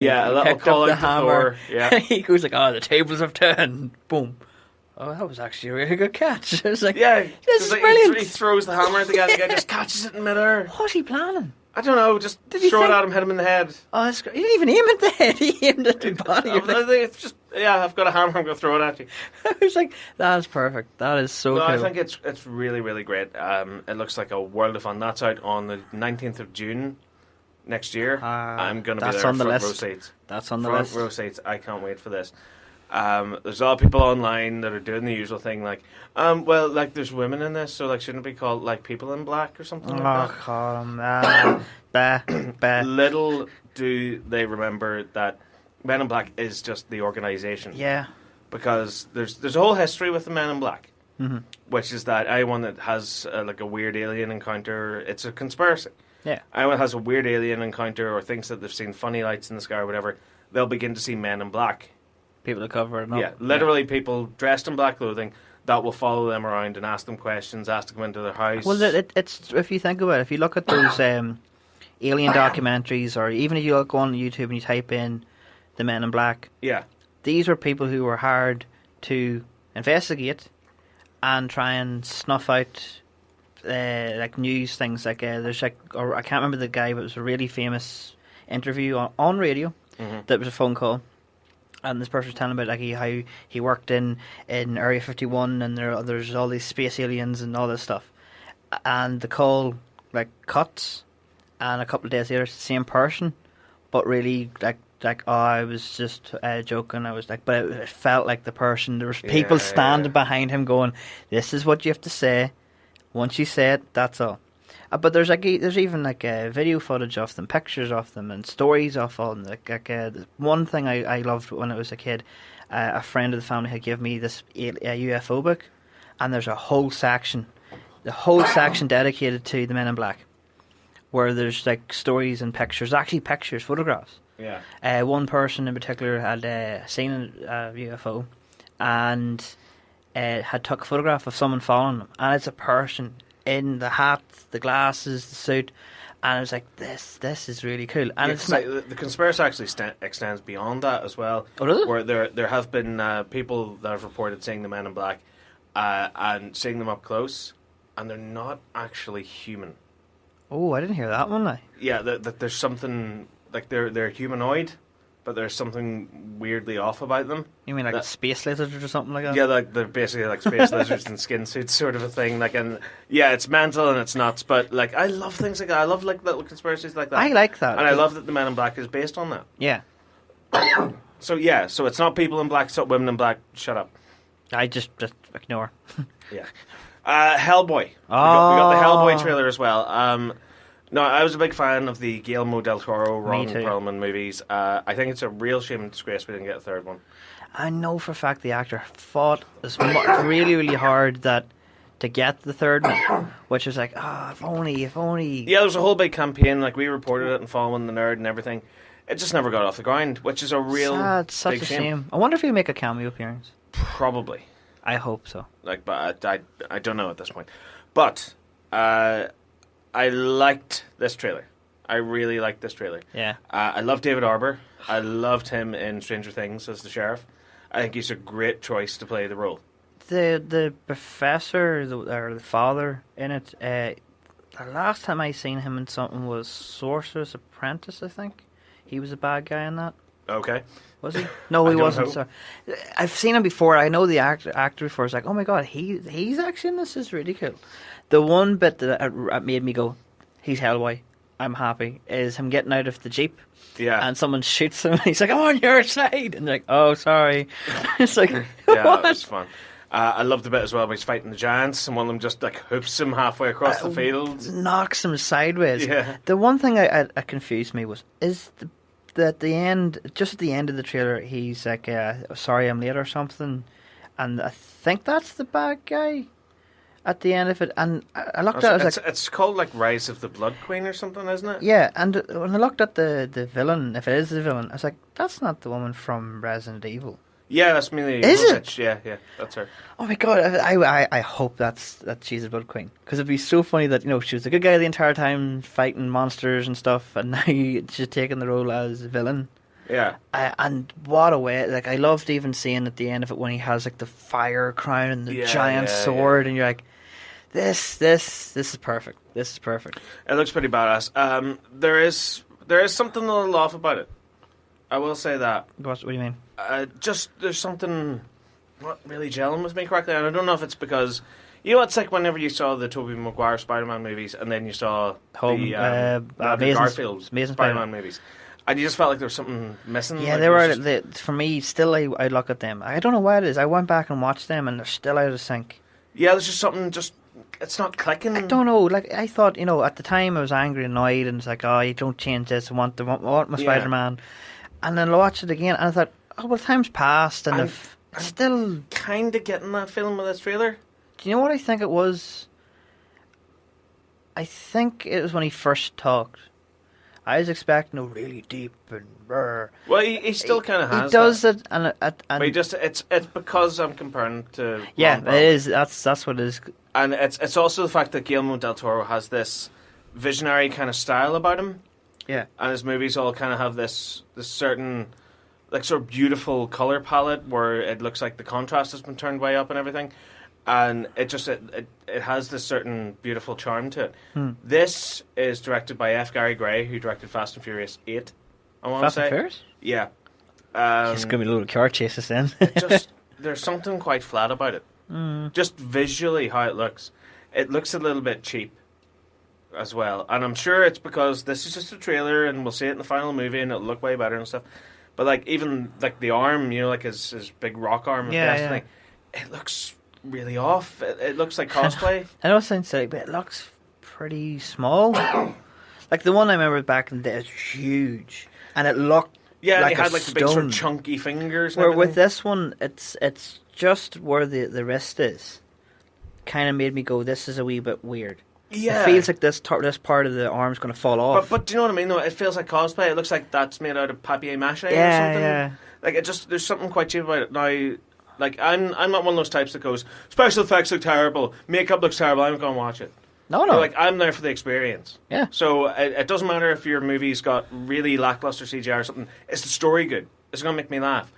Yeah, a He little picked up call the out to hammer. Thor. Yeah. He goes like, "Oh, the tables have turned." Boom. Oh, that was actually a really good catch. It's like, Yeah, this is like, brilliant. he throws the hammer at the guy just catches it in midair. What's he planning? I don't know, just Did he throw it think- at him, hit him in the head. Oh, that's great. He didn't even aim at the head. He aimed at the body. I think it's just, I've got a hammer, I'm going to throw it at you. I was like, that is perfect. That is so No, cool. I think it's really, really great. It looks like a world of fun. That's out on the 19th of June next year. I'm going to be that's there on the front list. row seats. That's on the Front list. row seats. I can't wait for this. There's a lot of people online that are doing the usual thing, like, well, like, there's women in this, so, like, shouldn't it be called, like, People in Black or something like that? Oh, God. Bah. Little do they remember that Men in Black is just the organisation. Yeah. Because there's a whole history with the Men in Black, Mm-hmm. which is that anyone that has, like, a weird alien encounter, it's a conspiracy. Yeah. Anyone has a weird alien encounter or thinks that they've seen funny lights in the sky or whatever, they'll begin to see Men in Black. People to cover it up. Yeah, literally people dressed in black clothing that will follow them around and ask them questions, ask to come into their house. Well, it's if you think about it, if you look at those alien documentaries, or even if you go on YouTube and you type in the Men in Black, Yeah. these were people who were hired to investigate and try and snuff out like news things. Like there's like, or I can't remember the guy, but it was a really famous interview on radio. Mm-hmm. That was a phone call. And this person was telling about like how he worked in Area 51, and there's all these space aliens and all this stuff. And the call like cuts, and a couple of days later, it's the same person, but really like oh, I was just joking. I was like, but it felt like the person. There was people standing behind him going, "This is what you have to say. Once you say it, that's all." But there's even like video footage of them, pictures of them, and stories of all them. Like one thing I loved when I was a kid, a friend of the family had given me this a UFO book, and there's a whole section dedicated to the Men in Black, where there's like stories and pictures, actually pictures, photographs. Yeah. One person in particular had seen a UFO, and had took a photograph of someone following them, and it's a person in the hat, the glasses, the suit, and I was like, this is really cool. And it's like, the conspiracy actually extends beyond that as well. Oh, does it? Where there have been people that have reported seeing the Men in Black and seeing them up close, and they're not actually human. Oh, I didn't hear that one. Yeah, that there's something, like they're humanoid, but there's something weirdly off about them. You mean like a space lizard or something like that? Yeah, like they're basically like space lizards in skin suits, sort of a thing. Like, and yeah, it's mental and it's nuts, but like I love things like that. I love like little conspiracies like that. I like that, and I love that the Men in Black is based on that. Yeah. So it's not people in black, it's not women in black. Shut up. I just ignore. Yeah. Hellboy. We got the Hellboy trailer as well. No, I was a big fan of the Guillermo del Toro, Ron Perlman movies. I think it's a real shame and disgrace we didn't get a third one. I know for a fact the actor fought really, really hard to get the third one, which was like, if only. Yeah, there was a whole big campaign, like we reported it and following the nerd and everything. It just never got off the ground, which is a real it's such big a shame. I wonder if he'll make a cameo appearance. Probably. I hope so. Like, but I don't know at this point. But I liked this trailer. I really liked this trailer. Yeah. I love David Harbour. I loved him in Stranger Things as the sheriff. I think he's a great choice to play the role. The professor or the father in it. The last time I seen him in something was Sorcerer's Apprentice. I think he was a bad guy in that. Okay. Was he? No, he wasn't. Sorry. I've seen him before. I know the actor before. It's like, oh my god, he's actually in this. Is really cool. The one bit that made me go, he's Hellboy. I'm happy. Is him getting out of the Jeep. Yeah. And someone shoots him. And he's like, I'm on your side. And they're like, oh, sorry. It's like, yeah, what? that was fun. I loved the bit as well where he's fighting the giants, and one of them just like hoops him halfway across the field, knocks him sideways. Yeah. The one thing I confused me was at the end, just at the end of the trailer, he's like, "Sorry, I'm late" or something, and I think that's the bad guy at the end of it. And I looked at it, I was like, it's called like Rise of the Blood Queen or something, isn't it? Yeah, and when I looked at the villain, if it is the villain, I was like, that's not the woman from Resident Evil. Yeah, that's Mila Is Jovovich. it? Yeah, that's her. Oh my god! I hope that she's a Blood Queen, because it'd be so funny that she was a good guy the entire time fighting monsters and stuff, and now she's taking the role as a villain. Yeah. And what a way! Like I loved even seeing at the end of it when he has like the fire crown and the giant sword, and you're like, this is perfect. This is perfect. It looks pretty badass. There is something a little off about it. I will say that. What do you mean? Just there's something not really gelling with me correctly, and I don't know if it's because it's like whenever you saw the Tobey Maguire Spider-Man movies, and then you saw the Garfield Spider-Man movies, and you just felt like there was something missing. Yeah, like they were. For me, still, I look at them. I don't know why it is. I went back and watched them, and they're still out of sync. Yeah, there's just something. It's not clicking. I don't know. Like I thought, at the time I was angry, and annoyed, and it's like, oh, you don't change this. I want my Spider-Man. And then I watched it again, and I thought, oh, well, time's passed, and I'm still kind of getting that feeling with this trailer. Do you know what I think it was? I think it was when he first talked. I was expecting a really deep and rare. Well, he still kind of has. He does that. it, and but it's because I'm comparing to. Yeah, it is. That's what it is. And it's also the fact that Guillermo del Toro has this visionary kind of style about him. Yeah, and his movies all kind of have this certain, like, sort of beautiful color palette where it looks like the contrast has been turned way up and everything, and it has this certain beautiful charm to it. This is directed by F. Gary Gray, who directed Fast and Furious 8. I want to say, Fast and Furious? Yeah, it's gonna be a little car chases then. There's something quite flat about it. Just visually, how it looks a little bit cheap as well, and I'm sure it's because this is just a trailer and we'll see it in the final movie and it'll look way better and stuff, but like even like the arm, like his big rock arm of Destiny, it looks really off. It looks like cosplay. I know it sounds silly, but it looks pretty small. Like the one I remember back in the day is huge, and it looked like and he had like the big sort of chunky fingers and where with this one it's just where the wrist is kind of made me go, this is a wee bit weird. Yeah, it feels like this part of the arm's going to fall off. But do you know what I mean? Though it feels like cosplay. It looks like that's made out of papier-mâché or something. Yeah. Like there's something quite cheap about it. Now, like I'm not one of those types that goes, special effects look terrible, makeup looks terrible, I'm going to watch it. No. Like I'm there for the experience. Yeah. So it doesn't matter if your movie's got really lackluster CGI or something. Is the story good? Is it going to make me laugh?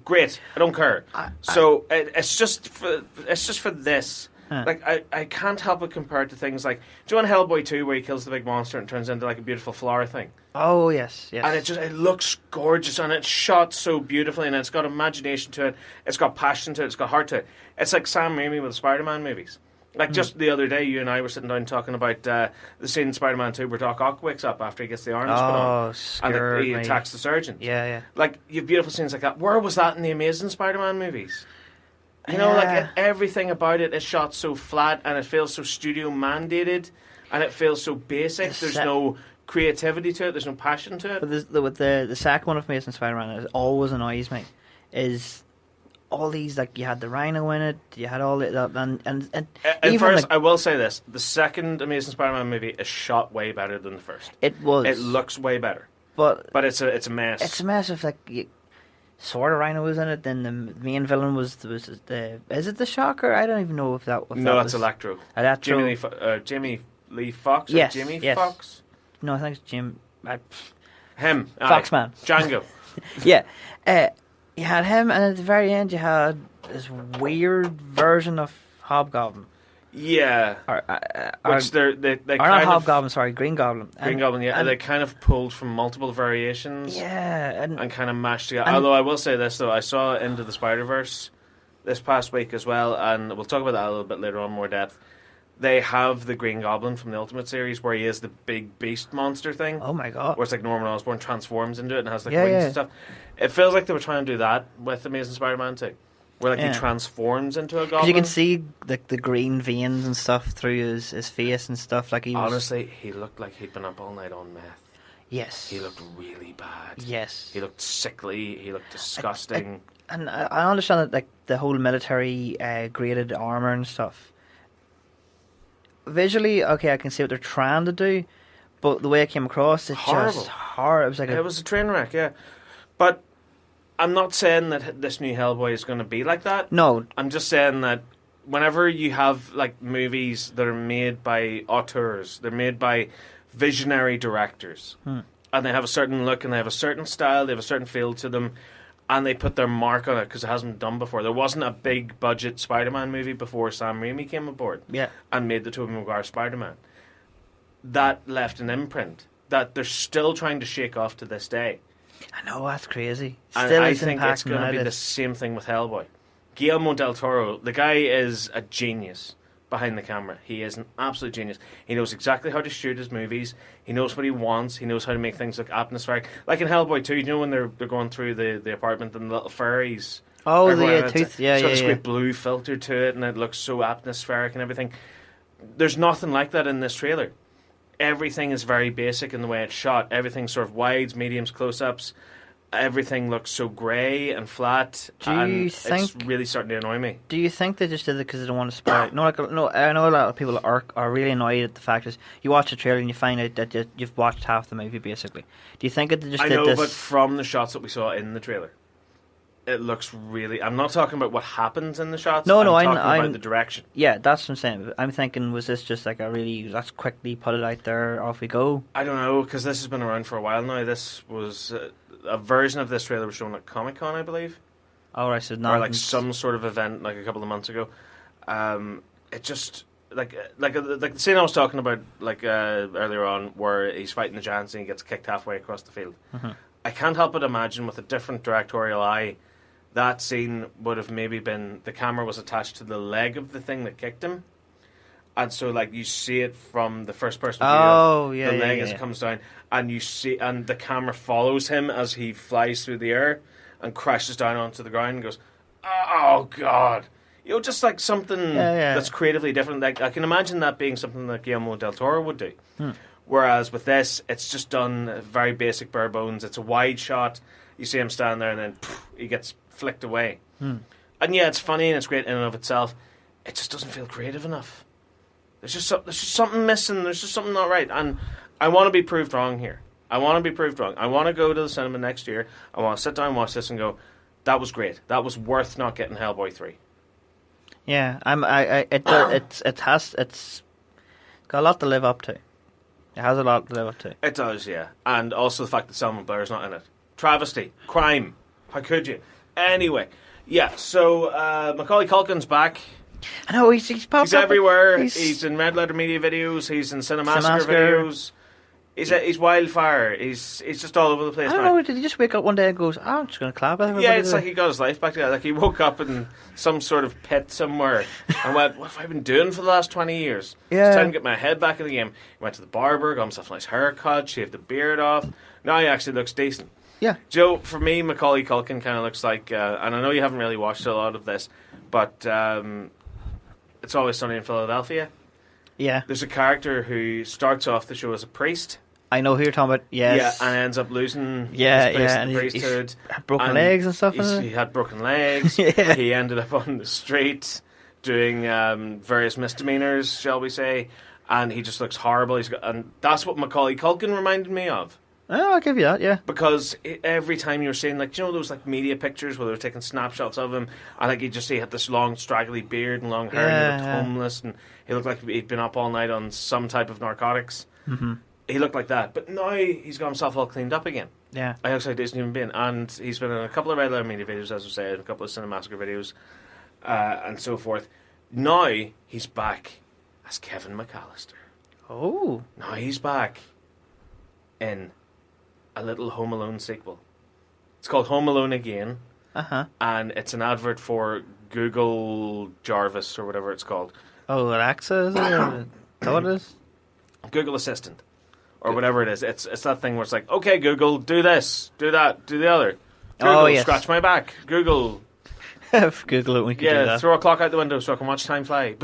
Great. I don't care. It's just for this. Huh. Like, I can't help but compare it to things like, do you want Hellboy 2 where he kills the big monster and turns into like a beautiful flower thing? Oh, yes. And it looks gorgeous, and it's shot so beautifully, and it's got imagination to it, it's got passion to it, it's got heart to it. It's like Sam Raimi with the Spider-Man movies. Like, just the other day, you and I were sitting down talking about the scene in Spider-Man 2 where Doc Ock wakes up after he gets the arms put on. And he attacks the surgeons. Yeah. Like, you have beautiful scenes like that. Where was that in the Amazing Spider-Man movies? Like everything about it is shot so flat, and it feels so studio mandated, and it feels so basic. There's no creativity to it. There's no passion to it. But with the second one of Amazing Spider-Man, it always annoys me. Is all these, like, you had the Rhino in it, you had all that, and even first, I will say this: the second Amazing Spider-Man movie is shot way better than the first. It was. It looks way better, but it's a mess. It's a mess of like. Sort of Rhino was in it. Then the main villain was is it the Shocker? I don't even know if that. No, that's Electro. Jamie Lee Fox. Yes, Jamie yes. Fox. No, I think it's Jim. Him. Foxman. Django. Yeah, you had him, and at the very end, you had this weird version of Hobgoblin. Yeah, which they not Hobgoblin, sorry, Green Goblin. Green Goblin, yeah, and they kind of pulled from multiple variations, and kind of mashed together. Although I will say this though, I saw Into the Spider-Verse this past week as well, and we'll talk about that a little bit later on, more depth. They have the Green Goblin from the Ultimate series where he is the big beast monster thing. Oh my god! Where it's like Norman Osborn transforms into it and has like wings and stuff. It feels like they were trying to do that with Amazing Spider-Man 2. Where he transforms into a goblin. You can see the green veins and stuff through his face and stuff. Like honestly, he looked like he'd been up all night on meth. Yes. He looked really bad. Yes. He looked sickly. He looked disgusting. And I understand that, like, the whole military graded armor and stuff. Visually, okay, I can see what they're trying to do, but the way it came across, it's horrible. Just horrible. It was like it was a train wreck, yeah. But I'm not saying that this new Hellboy is going to be like that. No. I'm just saying that whenever you have like movies that are made by auteurs, they're made by visionary directors, and they have a certain look, and they have a certain style, they have a certain feel to them, and they put their mark on it because it hasn't been done before. There wasn't a big budget Spider-Man movie before Sam Raimi came aboard and made the Tobey Maguire Spider-Man. That left an imprint that they're still trying to shake off to this day. I know, that's crazy. And I think it's going to be the same thing with Hellboy. Guillermo del Toro, the guy is a genius behind the camera. He is an absolute genius. He knows exactly how to shoot his movies. He knows what he wants. He knows how to make things look atmospheric. Like in Hellboy 2, you know when they're going through the apartment and the little furries. Oh, the tooth. Yeah, it's got this great blue filter to it, and it looks so atmospheric and everything. There's nothing like that in this trailer. Everything is very basic in the way it's shot. Everything's sort of wides, mediums, close-ups. Everything looks so grey and flat. It's really starting to annoy me. Do you think they just did it because they don't want to spoil? No, I know a lot of people are really annoyed at the fact that you watch a trailer and you find out that you've watched half the movie, basically. Do you think that they just did this? But from the shots that we saw in the trailer, it looks really... I'm not talking about what happens in the shots. I'm talking about the direction. Yeah, that's what I'm saying. I'm thinking, was this just like let's quickly put it out there, off we go? I don't know, because this has been around for a while now. This was... a version of this trailer was shown at Comic-Con, I believe. Oh, right, so not... Or like some sort of event like a couple of months ago. It just... Like the scene I was talking about earlier on where he's fighting the giants and he gets kicked halfway across the field. Mm-hmm. I can't help but imagine with a different directorial eye that scene would have maybe been the camera was attached to the leg of the thing that kicked him. And so, you see it from the first person view of the leg as it comes down, and you see, and the camera follows him as he flies through the air and crashes down onto the ground and goes, "Oh God!" Just like something that's creatively different. Like I can imagine that being something that Guillermo del Toro would do. Whereas with this, it's just done very basic, bare bones. It's a wide shot. You see him stand there, and then he gets flicked away. And yeah, it's funny and it's great in and of itself. It just doesn't feel creative enough. There's just something missing. There's just something not right. And I want to be proved wrong here. I want to be proved wrong. I want to go to the cinema next year. I want to sit down and watch this and go, that was great. That was worth not getting Hellboy 3. Yeah, it's got a lot to live up to. It has a lot to live up to. It does, yeah. And also the fact that Selma Blair's not in it. Travesty. Crime. How could you? Anyway. Yeah, so Macaulay Culkin's back. I know, he's popped He's everywhere. He's in Red Letter Media videos. He's in Cinemassacre videos. He's Wildfire. He's just all over the place. I don't know, did he just wake up one day and goes, I'm just going to clap at everybody? Yeah, it's like he got his life back together. Like he woke up in some sort of pit somewhere and went, what have I been doing for the last 20 years? Yeah. It's time to get my head back in the game. He went to the barber, got himself a nice haircut, shaved the beard off. Now he actually looks decent. Yeah. Joe, for me, Macaulay Culkin kind of looks like, and I know you haven't really watched a lot of this, but It's Always Sunny in Philadelphia. Yeah. There's a character who starts off the show as a priest. I know who you're talking about, yes. Yeah, and ends up losing his place in the priesthood. He's had broken legs and stuff. He had broken legs. Yeah. He ended up on the street doing various misdemeanors, shall we say, and he just looks horrible. And that's what Macaulay Culkin reminded me of. Oh, I'll give you that, yeah. Because every time you were seeing, those media pictures where they were taking snapshots of him, and he had this long, straggly beard and long hair, and he looked homeless, and he looked like he'd been up all night on some type of narcotics. Mm-hmm. He looked like that. But now he's got himself all cleaned up again. Yeah. I looks like a decent human being. And he's been in a couple of Red Letter Media videos, as I said, a couple of Cinemassacre videos, and so forth. Now he's back as Kevin McAllister. Oh. Now he's back in a little Home Alone sequel. It's called Home Alone Again. Uh-huh. And it's an advert for Google Jarvis or whatever it's called. Oh, Alexa, is it? Is that what it is? Google Assistant. Or whatever it is. It's that thing where it's like, okay, Google, do this, do that, do the other. Google, scratch my back. Google. Google it, we can do that. Throw a clock out the window so I can watch time fly.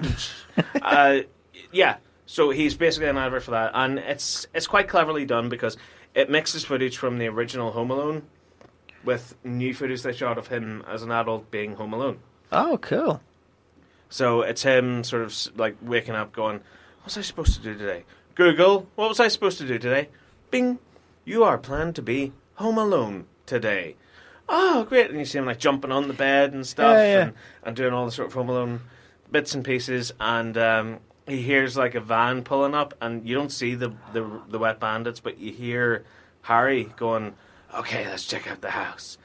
Yeah, so he's basically an advert for that. And it's quite cleverly done because it mixes footage from the original Home Alone with new footage they shot of him as an adult being Home Alone. Oh, cool. So it's him sort of waking up going, what was I supposed to do today? Google, what was I supposed to do today? Bing, you are planned to be home alone today. Oh, great. And you see him jumping on the bed and stuff and doing all the sort of Home Alone bits and pieces. And he hears a van pulling up and you don't see the wet bandits, but you hear Harry going, okay, let's check out the house.